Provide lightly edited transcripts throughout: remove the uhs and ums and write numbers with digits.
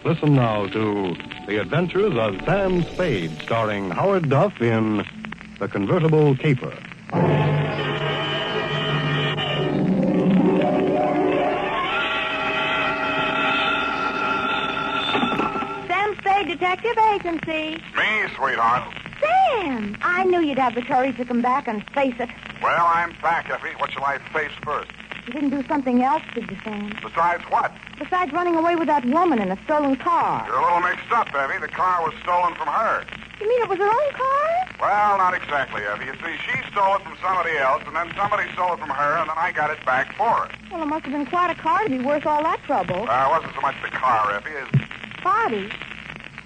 Listen now to The Adventures of Sam Spade, starring Howard Duff in The Convertible Caper. Sam Spade Detective Agency. Me, sweetheart. Sam, I knew you'd have the courage to come back and face it. Well, I'm back, Effie. What shall I face first? You didn't do something else, did you, Sam? Besides what? Besides running away with that woman in a stolen car. You're a little mixed up, Effie. The car was stolen from her. You mean it was her own car? Well, not exactly, Effie. You see, she stole it from somebody else, and then somebody stole it from her, and then I got it back for her. Well, it must have been quite a car to be worth all that trouble. It wasn't so much the car, Effie, as... Body?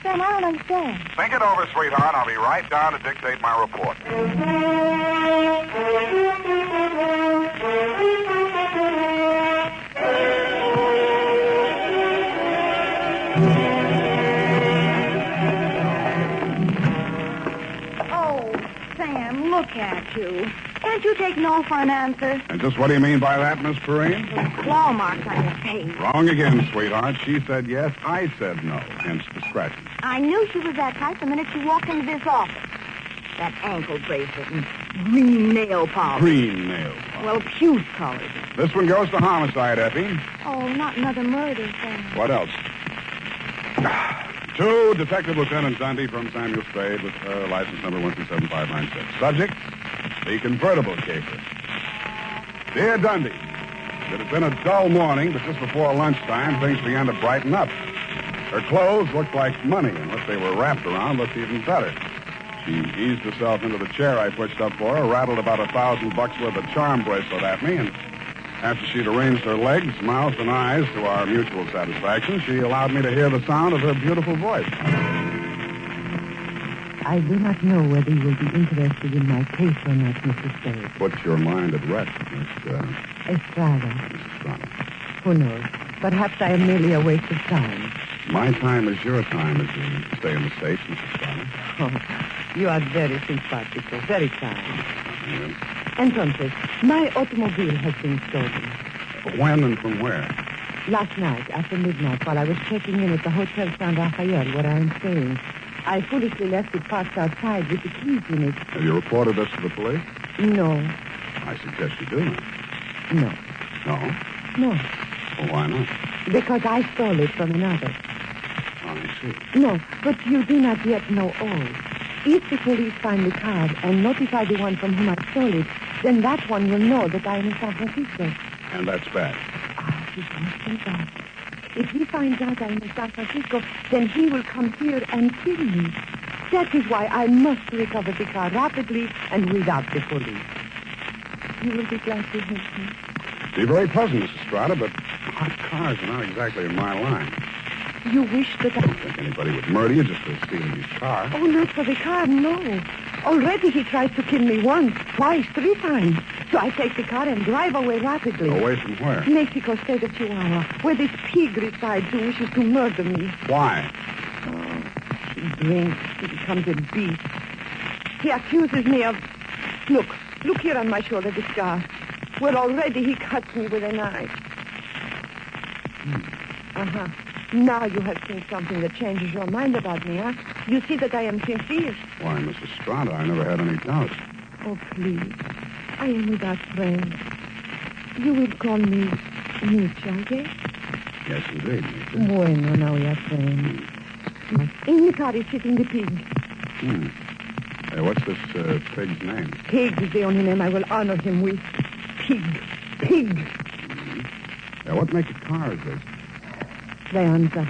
Sam, I don't understand. Think it over, sweetheart. I'll be right down to dictate my report. Oh, Sam, look at you. Can't you take no for an answer? And just what do you mean by that, Miss Perrine? Claw marks on your face. Wrong again, sweetheart. She said yes, I said no, hence the scratches. I knew she was that type the minute she walked into this office. That ankle bracelet and green nail polish. Green nail polish. Well, puce colored. This one goes to homicide, Effie. Oh, not another murder, Sam. What else? To Detective Lieutenant Dundee from Samuel Spade with license number 127596. Subject, the convertible caper. Dear Dundee, it had been a dull morning, but just before lunchtime, things began to brighten up. Her clothes looked like money, and what they were wrapped around looked even better. She eased herself into the chair I pushed up for her, rattled about $1,000 worth of charm bracelet at me, and after she'd arranged her legs, mouth, and eyes to our mutual satisfaction, she allowed me to hear the sound of her beautiful voice. I do not know whether you will be interested in my case or not, Mr. Spade. Put your mind at rest, Miss Estrada. Estrada. Who knows? Perhaps I am merely a waste of time. My time is your time as you stay in the States, Mrs. Estrada. Oh, you are very simpatico, very kind. Yes. Entonces, my automobile has been stolen. When and from where? Last night, after midnight, while I was checking in at the Hotel San Rafael, where I am staying, I foolishly left it parked outside with the keys in it. Have you reported this to the police? No. I suggest you do. No. No? No. Well, why not? Because I stole it from another. Oh, I see. No, but you do not yet know all. If the police find the car and notify the one from whom I stole it, then that one will know that I am in San Francisco. And that's bad. Ah, he can't do that. If he finds out I am in San Francisco, then he will come here and kill me. That is why I must recover the car rapidly and without the police. You will be glad to help me. Be very pleasant, Mrs. Estrada, but hot cars are not exactly in my line. You wish that I don't think anybody would murder you just for stealing his car. Oh, not for the car, no. Already he tried to kill me once, twice, 3 times. So I take the car and drive away rapidly. Away from where? Mexico State of Chihuahua, where this pig resides who wishes to murder me. Why? Oh, he drinks. He becomes a beast. He accuses me of... Look here on my shoulder, the scar. Where already he cuts me with a knife. Uh-huh. Now you have seen something that changes your mind about me, huh? You see that I am sincere. Why, Mrs. Estrada, I never had any doubts. Oh, please. I am without friends. You will call me Nietzsche, I guess? Yes, indeed, Nietzsche. Bueno, now we are friends. In the car is sitting the pig. Hey, what's this pig's name? Pig is the only name I will honor him with. Pig. Pig. Yeah, what make of car is this? Leonza.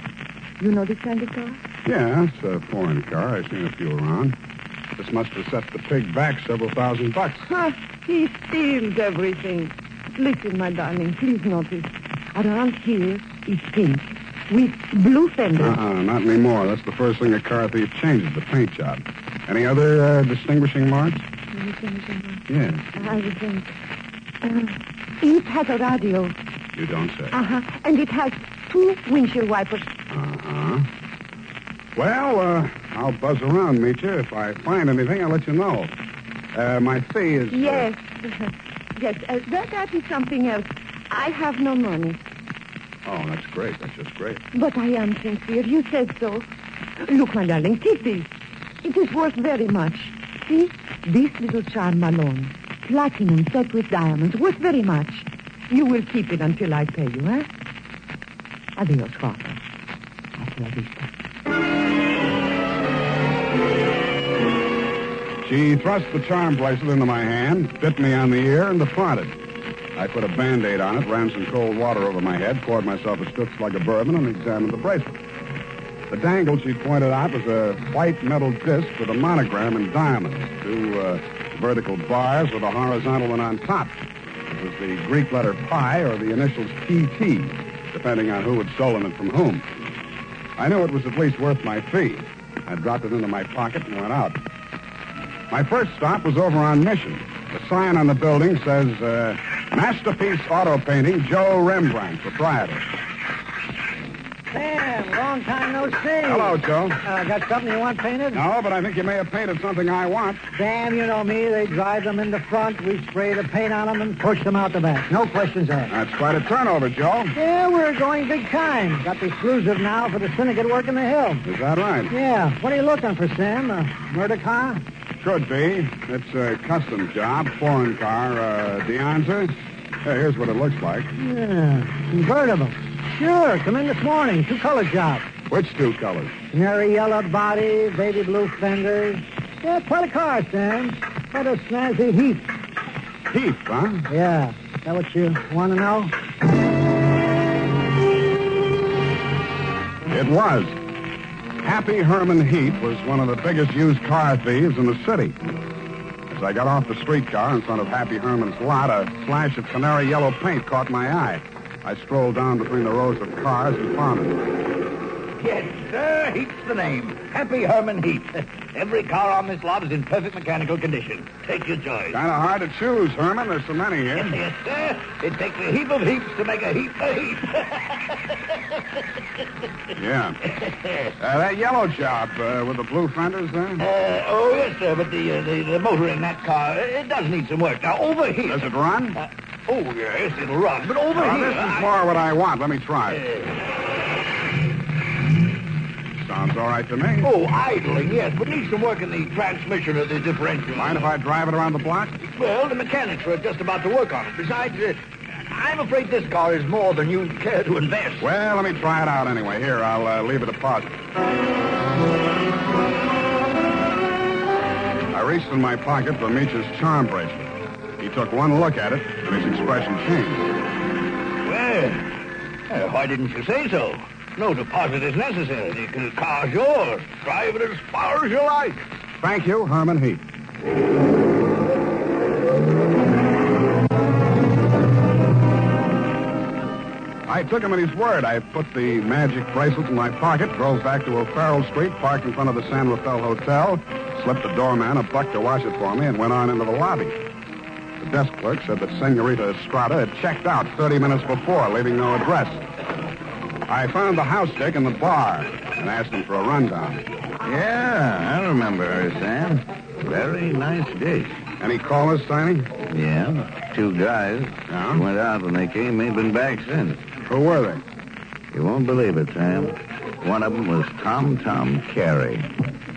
You know this kind of car? Yeah, it's a foreign car. I've seen a few around. This must have set the pig back several $1,000. Huh, he steals everything. Listen, my darling, please notice. Around here is pink with blue fenders. Not anymore. That's the first thing a car thief changes, the paint job. Any other distinguishing marks? Distinguishing marks? Yes. I would think. It has a radio. You don't say. And it has 2 windshield wipers. Well, I'll buzz around, meet you. If I find anything, I'll let you know. My fee is... Yes. Yes, that is something else. I have no money. Oh, that's great. That's just great. But I am sincere. You said so. Look, my darling, keep this. It is worth very much. See? This little charm alone. Platinum set with diamonds. Worth very much. You will keep it until I pay you, eh? Adios, Father. Hasta la vista. She thrust the charm bracelet into my hand, bit me on the ear, and departed. I put a Band-Aid on it, ran some cold water over my head, poured myself a stutz like a bourbon, and examined the bracelet. The dangle she pointed out was a white metal disc with a monogram in diamonds, two vertical bars with a horizontal one on top. It was the Greek letter pi or the initials PT, depending on who had stolen it from whom. I knew it was at least worth my fee. I dropped it into my pocket and went out. My first stop was over on Mission. The sign on the building says, Masterpiece Auto Painting, Joe Rembrandt, proprietor. Sam, long time no see. Hello, Joe. Got something you want painted? No, but I think you may have painted something I want. Sam, you know me. They drive them in the front. We spray the paint on them and push them out the back. No questions asked. That's quite a turnover, Joe. Yeah, we're going big time. Got the exclusive now for the syndicate work in the hill. Is that right? Yeah. What are you looking for, Sam? A murder car? Could be. It's a custom job, foreign car, Deonza. Hey, here's what it looks like. Yeah, convertible. Sure, come in this morning. Two-color job. Which two colors? Canary yellow body, baby blue fenders. Yeah, quite a car, Sam. Quite a snazzy Heath. Heath, huh? Yeah. Is that what you want to know? It was. Happy Herman Heath was one of the biggest used car thieves in the city. As I got off the streetcar in front of Happy Herman's lot, a flash of canary yellow paint caught my eye. I strolled down between the rows of cars and found it. Yes, sir, Heath's the name. Happy Herman Heath. Every car on this lot is in perfect mechanical condition. Take your choice. Kind of hard to choose, Herman. There's so many here. Yes, sir. It takes a heap of heaps to make a heap of heaps. Yeah. That yellow job with the blue fenders there? Oh, yes, sir, but the motor in that car, it does need some work. Now, over here... Does it run? Oh, yes, it'll run. But over here... This is more what I want. Let me try it. Sounds all right to me. Oh, idling, yes, but needs some work in the transmission of the differential. Mind if I drive it around the block? Well, the mechanics are just about to work on it. Besides, I'm afraid this car is more than you care to invest. Well, let me try it out anyway. Here, I'll leave a deposit. I reached in my pocket for Meech's charm bracelet. He took one look at it, and his expression changed. Well, why didn't you say so? No deposit is necessary. The car's yours. Drive it as far as you like. Thank you, Herman Heath. I took him at his word. I put the magic bracelet in my pocket, drove back to O'Farrell Street, parked in front of the San Rafael Hotel, slipped the doorman a buck to wash it for me, and went on into the lobby. The desk clerk said that Senorita Estrada had checked out 30 minutes before, leaving no address. I found the house dick in the bar and asked him for a rundown. Yeah, I remember her, Sam. Very nice dish. Any callers, Tiny? Yeah, two guys. Yeah? Went out when they came, ain't been back since. Who were they? You won't believe it, Sam. One of them was Tom Carey.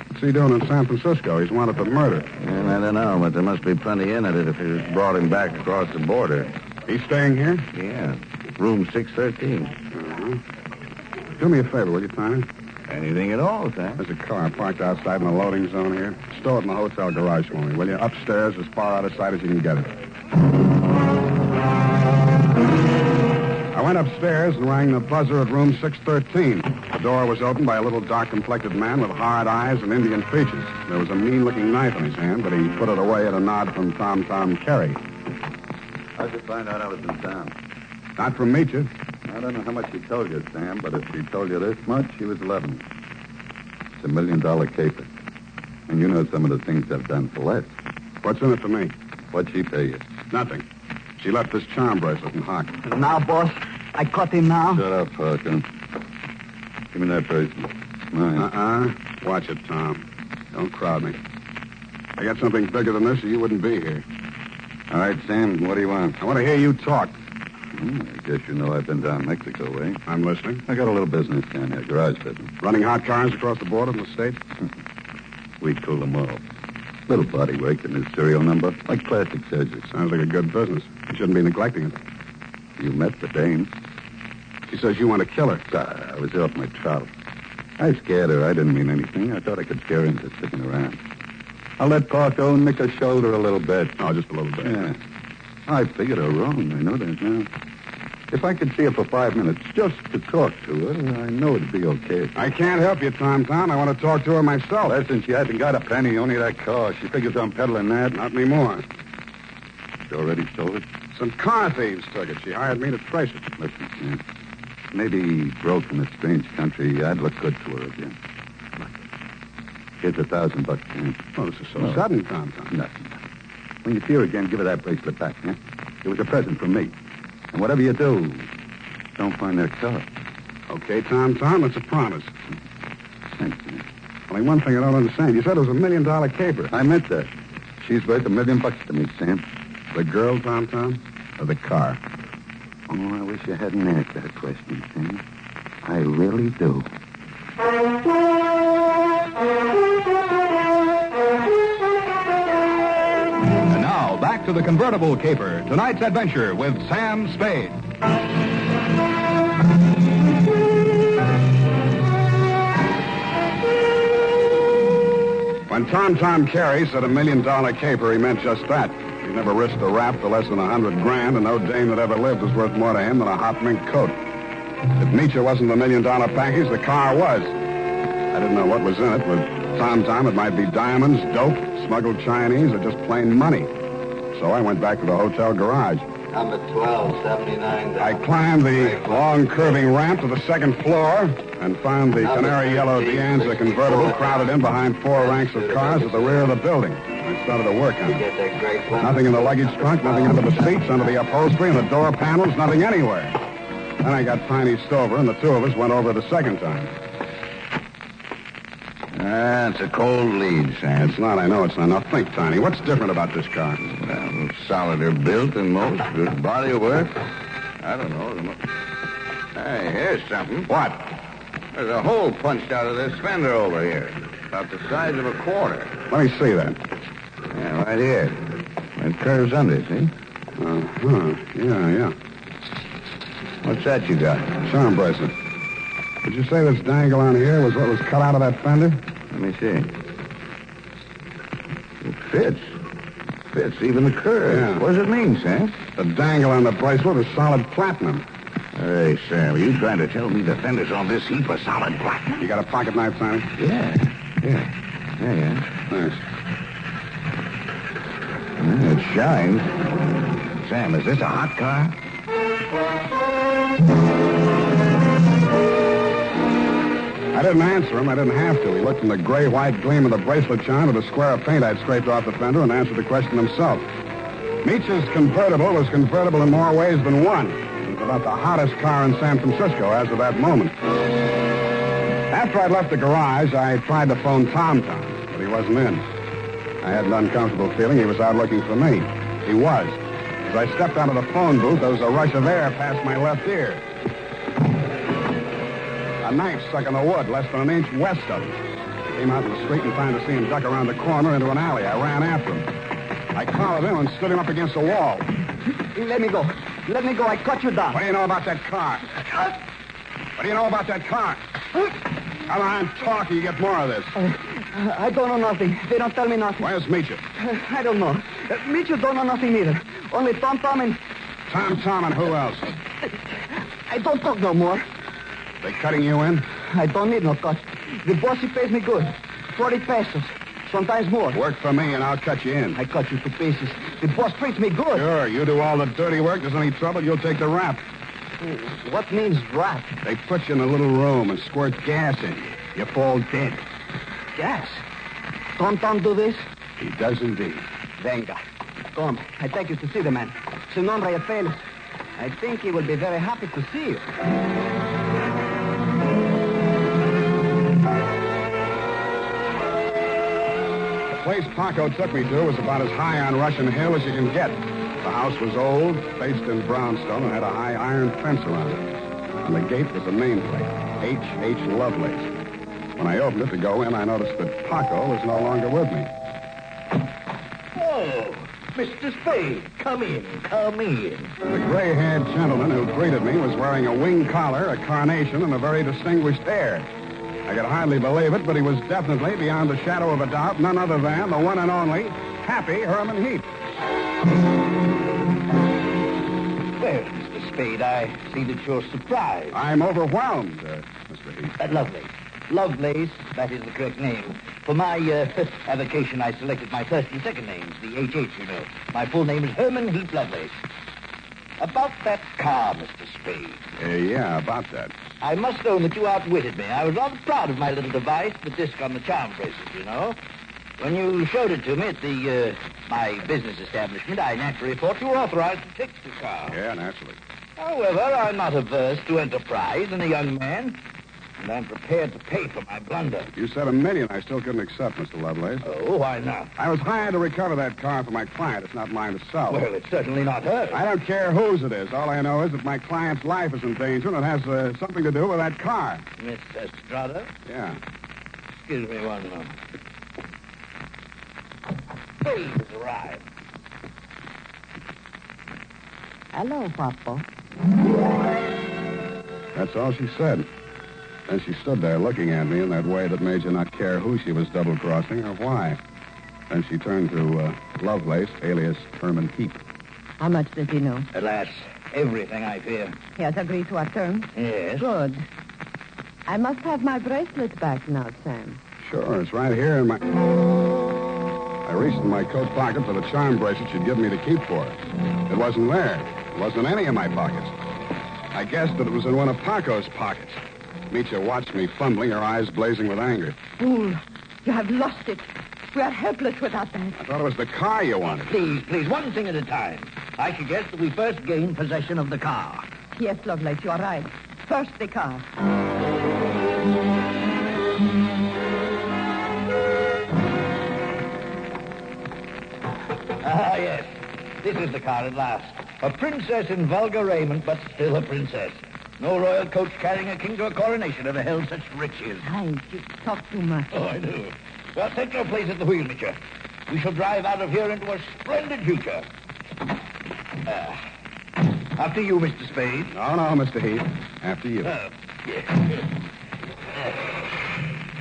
What's he doing in San Francisco? He's wanted for murder. And I don't know, but there must be plenty in it if you brought him back across the border. He's staying here? Yeah, room 613. Uh-huh. Do me a favor, will you, Tiny? Anything at all, Sam. There's a car parked outside in the loading zone here. Stow it in the hotel garage for me, will you? Upstairs, as far out of sight as you can get it. I went upstairs and rang the buzzer at room 613. The door was opened by a little dark-complected man with hard eyes and Indian features. There was a mean-looking knife in his hand, but he put it away at a nod from Tom Carey. How'd you find out I was in town? Not from Meecha. I don't know how much she told you, Sam, but if she told you this much, she was 11. It's $1 million caper. And you know some of the things I've done for less. What's in it for me? What'd she pay you? Nothing. She left this charm bracelet in Hock. Now, boss, I caught him now. Shut up, Parker. Give me that bracelet. Mine. Watch it, Tom. Don't crowd me. I got something bigger than this, or you wouldn't be here. All right, Sam, what do you want? I want to hear you talk. I guess you know I've been down Mexico way. I'm listening. I got a little business down here, garage business. Running hot cars across the border from the States? We cool them all. Little body work and his serial number, like plastic surgery. Sounds like a good business. You shouldn't be neglecting it. You met the dame. She says you want to kill her. I was off my trout. I scared her. I didn't mean anything. I thought I could scare her into sticking around. I'll let Parko nick her shoulder a little bit. Oh, just a little bit. Yeah. I figured her wrong. I know that now. If I could see her for 5 minutes just to talk to her, I know it'd be okay. I can't help you, Tom. I want to talk to her myself. Listen, she hasn't got a penny, only that car. She figures I'm peddling that. Not anymore. She already sold it? Some car thieves took it. She hired me to trace it. Listen, Sam. Maybe broke in a strange country. I'd look good to her again. Here's $1,000, Sam. Oh, this is so sudden, Tom. Nothing. When you see her again, give her that bracelet back, huh? It was a present from me. And whatever you do, don't find that car. Okay, Tom, it's a promise. Thanks, man. Only one thing I don't understand. You said it was $1 million caper. I meant that. She's worth $1 million to me, Sam. The girl, Tom? Or the car? Oh, I wish you hadn't asked that question, Sam. I really do. And now, back to the Convertible Caper. Tonight's adventure with Sam Spade. When Tom Carey said $1 million caper, he meant just that. He never risked a rap for less than $100,000, and no dame that ever lived was worth more to him than a hot mink coat. If Nietzsche wasn't the $1 million package, the car was. I didn't know what was in it. With Tom, it might be diamonds, dope, smuggled Chinese, or just plain money. So I went back to the hotel garage. Number 1279. I climbed the long, curving ramp to the second floor and found the canary yellow Dianza convertible crowded in behind 4 ranks of cars at the rear of the building. I started to work on it. Nothing in the luggage trunk, nothing under the seats, under the upholstery, and the door panels, nothing anywhere. Then I got Tiny Stover, and the two of us went over it a second time. It's a cold lead, Sam. It's not, I know it's not. Now think, Tiny, what's different about this car? Well, solider built than most. Good body work. I don't know. Hey, here's something. What? There's a hole punched out of this fender over here. About the size of a quarter. Let me see that. Yeah, right here. It curves under, see? Yeah. What's that you got? Charm bracelet. Did you say this dangle on here was what was cut out of that fender? Let me see. It fits. Fits even the curve. Yeah. What does it mean, Sam? The dangle on the bracelet is solid platinum. Hey, Sam, are you trying to tell me the fenders on this heap are solid platinum? You got a pocket knife, Tiny? Yeah. Thanks. It shines. Sam, is this a hot car? I didn't answer him. I didn't have to. He looked from the gray-white gleam of the bracelet shine to the square of paint I'd scraped off the fender and answered the question himself. Nietzsche's convertible was convertible in more ways than one. It was about the hottest car in San Francisco as of that moment. After I'd left the garage, I tried to phone Tom, but he wasn't in. I had an uncomfortable feeling he was out looking for me. He was. As I stepped out of the phone booth, there was a rush of air past my left ear. A knife stuck in the wood less than an inch west of him. I came out in the street and trying to see him duck around the corner into an alley. I ran after him. I collared him and stood him up against the wall. Let me go. I cut you down. What do you know about that car? What do you know about that car? Come on, talk, or you get more of this. I don't know nothing. They don't tell me nothing. Where's Meacher? I don't know. Meacher don't know nothing either. Only Tom and... Tom and who else? I don't talk no more. They cutting you in? I don't need no cut. The boss, he pays me good. 40 pesos. Sometimes more. Work for me and I'll cut you in. I cut you to pieces. The boss treats me good. Sure, you do all the dirty work. There's any trouble, you'll take the rap. What means rap? They put you in a little room and squirt gas in you. You fall dead. Gas? Tom do this? He does indeed. Venga. Come, I take you to see the man. Su nombre es Felix. I think he will be very happy to see you. The place Paco took me to was about as high on Russian Hill as you can get. The house was old, faced in brownstone, and had a high iron fence around it. On the gate was a nameplate, H.H. Lovelace. When I opened it to go in, I noticed that Paco was no longer with me. Oh, Mr. Spade, come in, come in. The gray-haired gentleman who greeted me was wearing a wing collar, a carnation, and a very distinguished air. I could hardly believe it, but he was definitely, beyond the shadow of a doubt, none other than the one and only Happy Herman Heap. Well, Mr. Spade, I see that you're surprised. I'm overwhelmed, Mr. Heap. Lovelace, that is the correct name. For my avocation, I selected my first and second names, the H.H., you know. My full name is Herman Heap Lovelace. About that car, Mr. Spade. Yeah, about that. I must own that you outwitted me. I was rather proud of my little device, the disc on the charm bracelet, you know. When you showed it to me at my business establishment, I naturally thought you were authorized to fix the car. Yeah, naturally. However, I'm not averse to enterprise in a young man, and I'm prepared to pay for my blunder. You said $1 million I still couldn't accept, Mr. Lovelace. Oh, why not? I was hired to recover that car for my client. It's not mine to sell. Well, it's certainly not hers. I don't care whose it is. All I know is that my client's life is in danger, and it has something to do with that car. Miss Estrada? Yeah. Excuse me one moment. Spade has arrived. Hello, Papa. That's all she said. Then she stood there looking at me in that way that made you not care who she was double-crossing or why. Then she turned to Lovelace, alias Herman Heap. How much does he know? Alas, everything, I fear. He has agreed to our terms? Yes. Good. I must have my bracelet back now, Sam. Sure, it's right here in my... I reached in my coat pocket for the charm bracelet she'd given me to keep for her. It wasn't there. It wasn't in any of my pockets. I guessed that it was in one of Paco's pockets. Mitya watched me fumbling, her eyes blazing with anger. Fool, you have lost it. We are helpless without that. I thought it was the car you wanted. Please, one thing at a time. I suggest that we first gain possession of the car. Yes, Lovelace, you are right. First the car. Ah, yes. This is the car at last. A princess in vulgar raiment, but still a princess. No royal coach carrying a king to a coronation ever held such riches. Heinz, you talk too much. Oh, I do. Well, take your place at the wheel, Mitya. We shall drive out of here into a splendid future. After you, Mr. Spade. No, Mr. Heap. After you. Yes.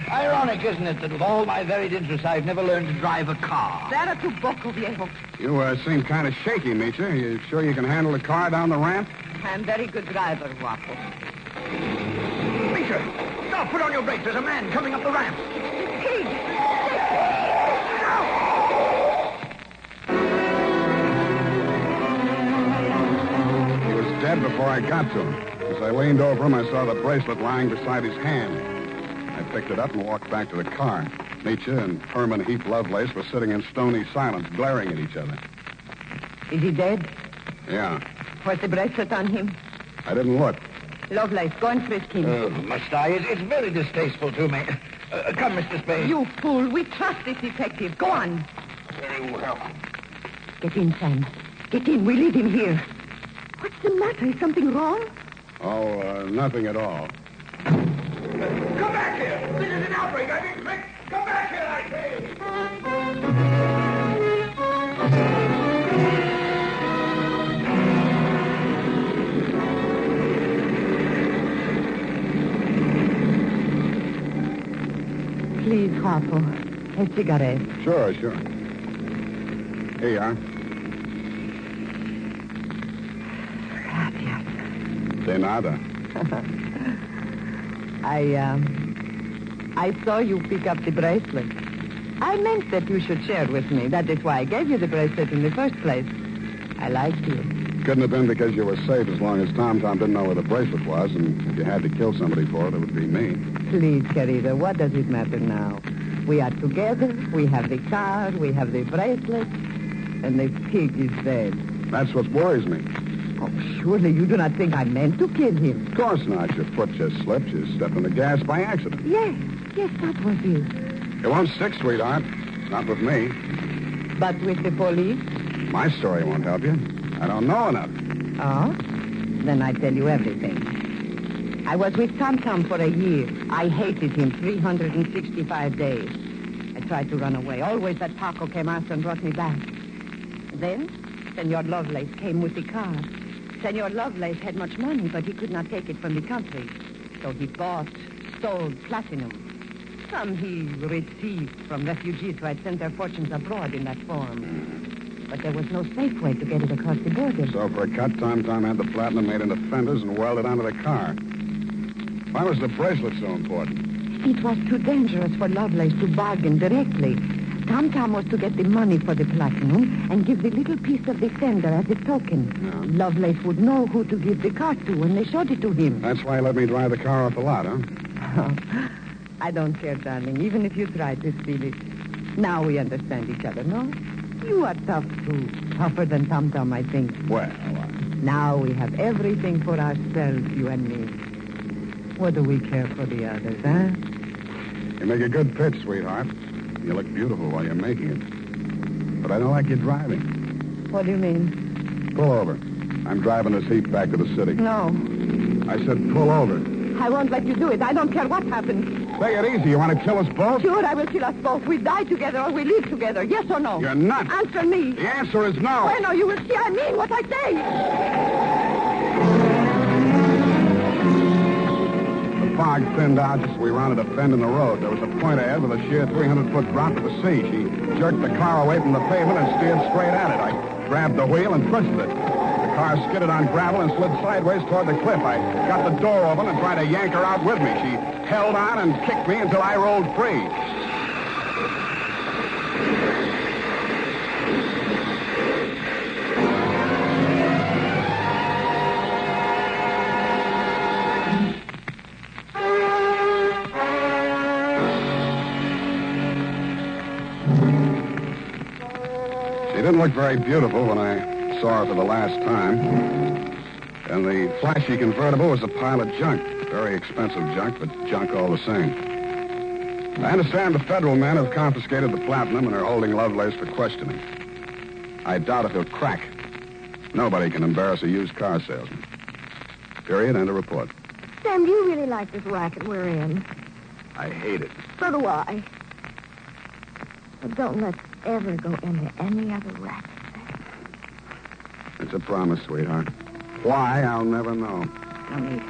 Ironic, isn't it, that with all my varied interests, I've never learned to drive a car. Será tu boco, viejo. You seem kind of shaky, Mitya. You sure you can handle the car down the ramp? I'm very good driver, Guapo. Mitya, stop! Put on your brakes. There's a man coming up the ramp. Pig! He was dead before I got to him. As I leaned over him, I saw the bracelet lying beside his hand. I picked it up and walked back to the car. Mitya and Herman Heap Lovelace were sitting in stony silence, glaring at each other. Is he dead? Yeah. Was the bracelet on him? I didn't look. Lovelace, go and frisk him. Must I? It's very distasteful to me. Come, Mr. Spade. You fool. We trust this detective. Go on. Very well. Get in, Sam. Get in. We leave him here. What's the matter? Is something wrong? Oh, nothing at all. Come back here! This is an outbreak! I mean, quick! Come back here, I say! Please, Guapo. A cigarette. Sure. Here you are. Gracias. De nada. I saw you pick up the bracelet. I meant that you should share with me. That is why I gave you the bracelet in the first place. I liked you. Couldn't have been because you were safe as long as Tom didn't know where the bracelet was, and if you had to kill somebody for it, it would be me. Please, querida, what does it matter now? We are together, we have the car, we have the bracelet, and the pig is dead. That's what worries me. Oh, surely you do not think I meant to kill him. Of course not. Your foot just slipped. You stepped on the gas by accident. Yes, that was it. It won't stick, sweetheart. Not with me. But with the police? My story won't help you. I don't know enough. Oh? Then I tell you everything. I was with Tom Tom for a year. I hated him 365 days. I tried to run away. Always that Paco came after and brought me back. Then, Senor Lovelace came with the car. Senor Lovelace had much money, but he could not take it from the country. So he stole platinum. Some he received from refugees who had sent their fortunes abroad in that form. But there was no safe way to get it across the border. So for a cut, Tom had the platinum made into fenders and welded onto the car. Why was the bracelet so important? It was too dangerous for Lovelace to bargain directly. Tom was to get the money for the platinum and give the little piece of the fender as a token. Yeah. Lovelace would know who to give the car to when they showed it to him. That's why he let me drive the car off the lot, huh? Oh, I don't care, darling, even if you tried to steal it. Now we understand each other, no? You are tough, too. Tougher than Tom, I think. Well, Now we have everything for ourselves, you and me. What do we care for the others, huh? you make a good pitch, sweetheart. You look beautiful while you're making it. But I don't like you driving. What do you mean? Pull over. I'm driving this heap back to the city. No. I said pull over. I won't let you do it. I don't care what happens. Take it easy. You want to kill us both? Sure, I will kill us both. We die together or we live together. Yes or no? You're nuts. Answer me. The answer is no. Bueno, you will see I mean what I say. The fog thinned out just as we rounded a bend in the road. There was a point ahead with a sheer 300-foot drop to the sea. She jerked the car away from the pavement and steered straight at it. I grabbed the wheel and twisted it. The car skidded on gravel and slid sideways toward the cliff. I got the door open and tried to yank her out with me. She held on and kicked me until I rolled free. She didn't look very beautiful when I saw her for the last time. And the flashy convertible was a pile of junk. Very expensive junk, but junk all the same. I understand the federal men have confiscated the platinum and are holding Lovelace for questioning. I doubt if he'll crack. Nobody can embarrass a used car salesman. Period. End of report. Sam, do you really like this racket we're in? I hate it. So do I. But don't let's ever go into any other racket. It's a promise, sweetheart. Why, I'll never know. No need.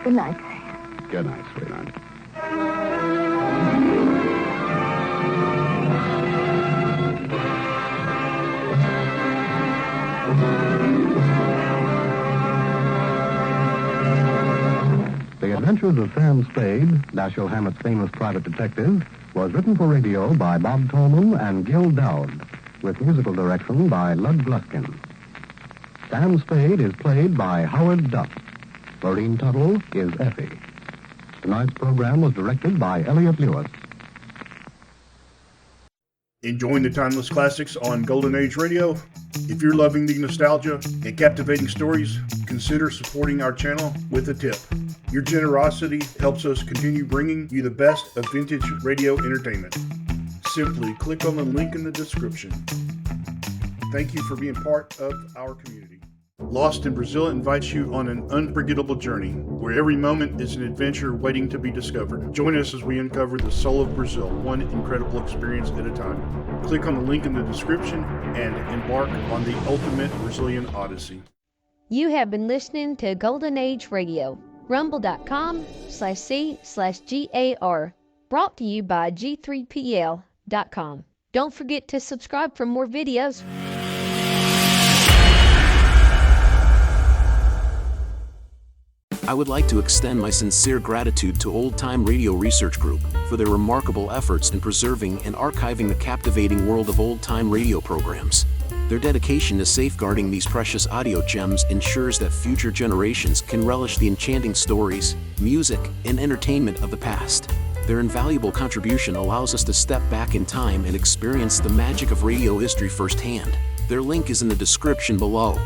Good night, Sam. Good night, sweetheart. The Adventures of Sam Spade, Dashiell Hammett's famous private detective, was written for radio by Bob Tolman and Gil Dowd, with musical direction by Lud Gluskin. Sam Spade is played by Howard Duff. Maureen Tuttle is Effie. Tonight's program was directed by Elliot Lewis. Enjoying the timeless classics on Golden Age Radio? If you're loving the nostalgia and captivating stories, consider supporting our channel with a tip. Your generosity helps us continue bringing you the best of vintage radio entertainment. Simply click on the link in the description. Thank you for being part of our community. Lost in Brazil invites you on an unforgettable journey, where every moment is an adventure waiting to be discovered. Join us as we uncover the soul of Brazil, one incredible experience at a time. Click on the link in the description and embark on the ultimate Brazilian odyssey. You have been listening to Golden Age Radio, rumble.com/C/GAR, brought to you by G3PL.com. Don't forget to subscribe for more videos. I would like to extend my sincere gratitude to Old Time Radio Research Group for their remarkable efforts in preserving and archiving the captivating world of old time radio programs. Their dedication to safeguarding these precious audio gems ensures that future generations can relish the enchanting stories, music, and entertainment of the past. Their invaluable contribution allows us to step back in time and experience the magic of radio history firsthand. Their link is in the description below.